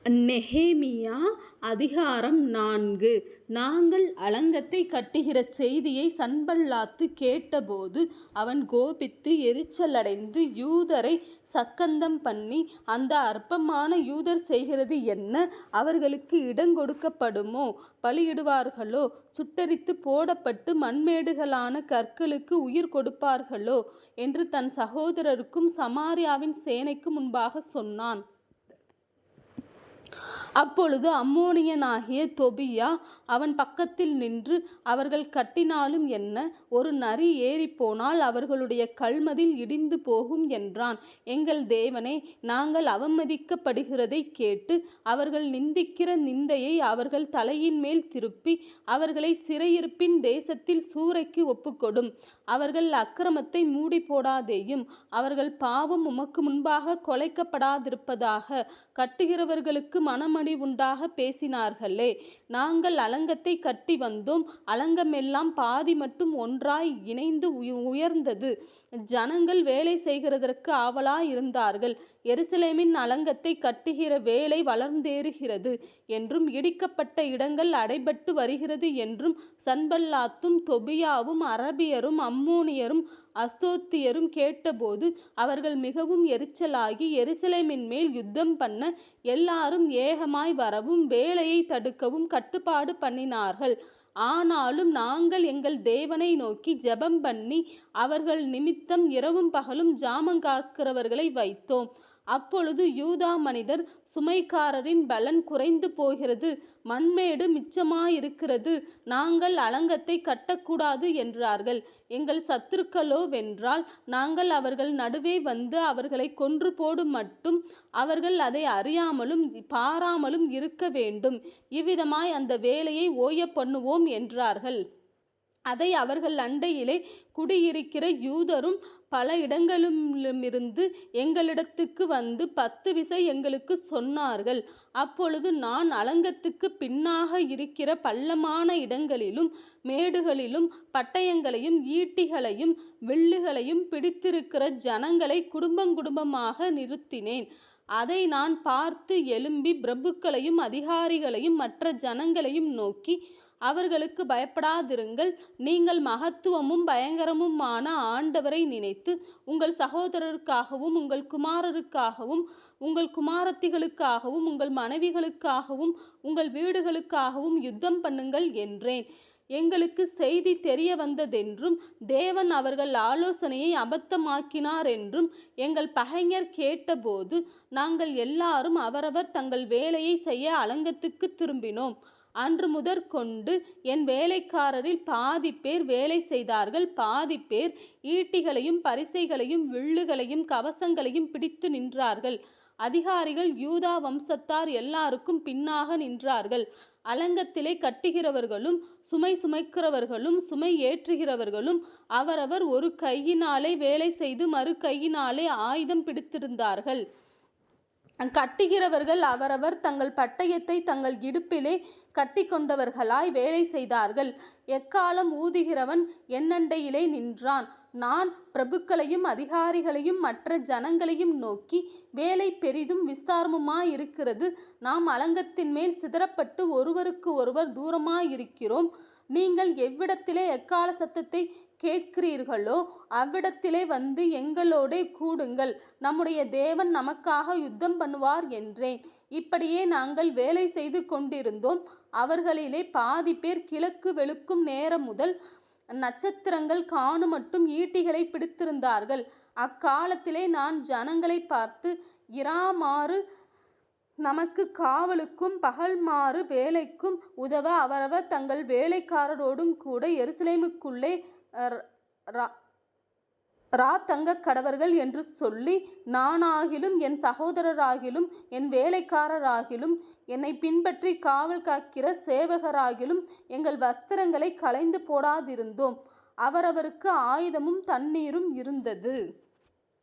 நெகேமியா அதிகாரம் 4. நாங்கள் அலங்கத்தை கட்டுகிற செய்தியை சன்பல்லாத்து கேட்டபோது அவன் கோபித்து எரிச்சலடைந்து யூதரை சக்கந்தம் பண்ணி, அந்த அற்பமான யூதர் செய்கிறது என்ன? அவர்களுக்கு இடங்கொடுக்கப்படுமோ? பலியிடுவார்களோ? சுட்டெரித்து போடப்பட்டு மண்மேடுகளான கற்களுக்கு உயிர் கொடுப்பார்களோ? என்று தன் சகோதரருக்கும் சமாரியாவின் சேனைக்கு முன்பாக சொன்னான். அப்பொழுது அம்மோனியனாகிய தொபியா அவன் பக்கத்தில் நின்று, அவர்கள் கட்டினாலும் என்ன? ஒரு நரி ஏறிப்போனால் அவர்களுடைய கல்மதில் இடிந்து போகும் என்றான். எங்கள் தேவனே, நாங்கள் அவமதிக்கப்படுகிறதை கேட்டு அவர்கள் நிந்திக்கிற நிந்தையை அவர்கள் தலையின் மேல் திருப்பி அவர்களை சிறையிருப்பின் தேசத்தில் சூறைக்கு ஒப்புக்கொடும். அவர்கள் அக்கிரமத்தை மூடி போடாதேயும். அவர்கள் பாவம் உமக்கு முன்பாக கொலைக்கப்படாதிருப்பதாக. கட்டுகிறவர்களுக்கு மனமடிவுண்டாக பேசினார்களே. நாங்கள் அலங்கத்தை கட்டி வந்தோம். அலங்கமெல்லாம் பாதி மட்டும் ஒன்றாய் இணைந்து உயர்ந்தது. ஜனங்கள் வேலை செய்கிறதற்கு ஆவலாயிருந்தார்கள். எருசலேமின் அலங்கத்தை கட்டுகிற வேலை வளர்ந்தேறுகிறது என்றும் இடிக்கப்பட்ட இடங்கள் அடைபட்டு வருகிறது என்றும் சன்பல்லாத்தும் தொபியாவும் அரபியரும் அம்மோனியரும் அஸ்தோத்தியரும் கேட்டபோது அவர்கள் மிகவும் எரிச்சலாகி எருசலேமின் மேல் யுத்தம் பண்ண எல்லாரும் ஏகமாய் வரவும் வேலையை தடுக்கவும் கட்டுப்பாடு பண்ணினார்கள். ஆனாலும் நாங்கள் எங்கள் தேவனை நோக்கி ஜெபம் பண்ணி அவர்கள் நிமித்தம் இரவும் பகலும் ஜாமங்காக்கிறவர்களை வைத்தோம். அப்பொழுது யூதா மனிதர், சுமைக்காரரின் பலன் குறைந்து போகிறது, மண்மேடு மிச்சமாயிருக்கிறது, நாங்கள் அலங்கத்தை கட்டக்கூடாது என்றார்கள். எங்கள் சத்துருக்களோ வென்றால் நாங்கள் அவர்கள் நடுவே வந்து அவர்களை கொன்று போடும் மட்டும் அவர்கள் அதை அறியாமலும் பாராமலும் இருக்க வேண்டும். இவ்விதமாய் அந்த வேலையை ஓய பண்ணுவோம் என்றார்கள். அதை அவர்கள் அண்டையிலே குடியிருக்கிற யூதரும் பல இடங்களிலுமிருந்து எங்களிடத்துக்கு வந்து 10 விசை எங்களுக்கு சொன்னார்கள். அப்பொழுது நான் அலங்கத்துக்கு பின்னாக இருக்கிற பள்ளமான இடங்களிலும் மேடுகளிலும் பட்டயங்களையும் ஈட்டிகளையும் வில்லுகளையும் பிடித்திருக்கிற ஜனங்களை குடும்பமாக நிறுத்தினேன். அதை நான் பார்த்து எழும்பி பிரபுக்களையும் அதிகாரிகளையும் மற்ற ஜனங்களையும் நோக்கி, அவர்களுக்கு பயப்படாதிருங்கள். நீங்கள் மகத்துவமும் பயங்கரமுமான ஆண்டவரை நினைத்து உங்கள் சகோதரருக்காகவும் உங்கள் குமாரருக்காகவும் உங்கள் குமாரத்திகளுக்காகவும் உங்கள் மனைவிகளுக்காகவும் உங்கள் வீடுகளுக்காகவும் யுத்தம் பண்ணுங்கள் என்றேன். எங்களுக்கு செய்தி தெரிய வந்ததென்றும் தேவன் அவர்கள் ஆலோசனையை அபத்தமாக்கினார் என்றும் எங்கள் பகைஞர் கேட்டபோது நாங்கள் எல்லாரும் அவரவர் தங்கள் வேலையை செய்ய அலங்கத்துக்கு திரும்பினோம். அன்று முதற்கொண்டு என் வேலைக்காரரில் பாதி பேர் வேலை செய்தார்கள், பாதி பேர் ஈட்டிகளையும் பரிசைகளையும் வில்லுகளையும் கவசங்களையும் பிடித்து நின்றார்கள். அதிகாரிகள் யூதா வம்சத்தார் எல்லாருக்கும் பின்னாக நின்றார்கள். அலங்கத்திலே கட்டுகிறவர்களும் சுமை சுமைக்கிறவர்களும் சுமை ஏற்றுகிறவர்களும் அவரவர் ஒரு கையினாலே வேலை செய்து மறு கையினாலே ஆயுதம் பிடித்திருந்தார்கள். கட்டுகிறவர்கள் அவரவர் தங்கள் பட்டயத்தை தங்கள் இடுப்பிலே கட்டி கொண்டவர்களாய் வேலை செய்தார்கள். எக்காலம் ஊதுகிறவன் என்னண்டையிலே நின்றான். நான் பிரபுக்களையும் அதிகாரிகளையும் மற்ற ஜனங்களையும் நோக்கி, வேலை பெரிதும் விஸ்தாரமுமாயிருக்கிறது. நாம் அலங்கத்தின் மேல் சிதறப்பட்டு ஒருவருக்கு ஒருவர் தூரமாயிருக்கிறோம். நீங்கள் எவ்விடத்திலே எக்கால சத்தத்தை கேட்கிறீர்களோ அவ்விடத்திலே வந்து எங்களோடே கூடுங்கள். நம்முடைய தேவன் நமக்காக யுத்தம் பண்ணுவார் என்றேன். இப்படியே நாங்கள் வேலை செய்து கொண்டிருந்தோம். அவர்களிலே பாதி பேர் கிழக்கு வெளுக்கும் நேரம் முதல் நட்சத்திரங்கள் காணும் மட்டும் ஈட்டிகளை பிடித்திருந்தார்கள். அக்காலத்திலே நான் ஜனங்களை பார்த்து, இராமாறு நமக்கு காவலுக்கும் பகல்மாறு வேலைக்கும் உதவ அவரவர் தங்கள் வேலைக்காரரோடும் கூட எருசலேமுக்குள்ளே தங்க கடவர்கள் என்று சொல்லி, நானாகிலும் என் சகோதரராகிலும் என் வேலைக்காரராகிலும் என்னை பின்பற்றி காவல் காக்கிற சேவகராகிலும் எங்கள் வஸ்திரங்களை களைந்து போடாதிருந்தோம். அவரவருக்கு ஆயுதமும் தண்ணீரும் இருந்தது.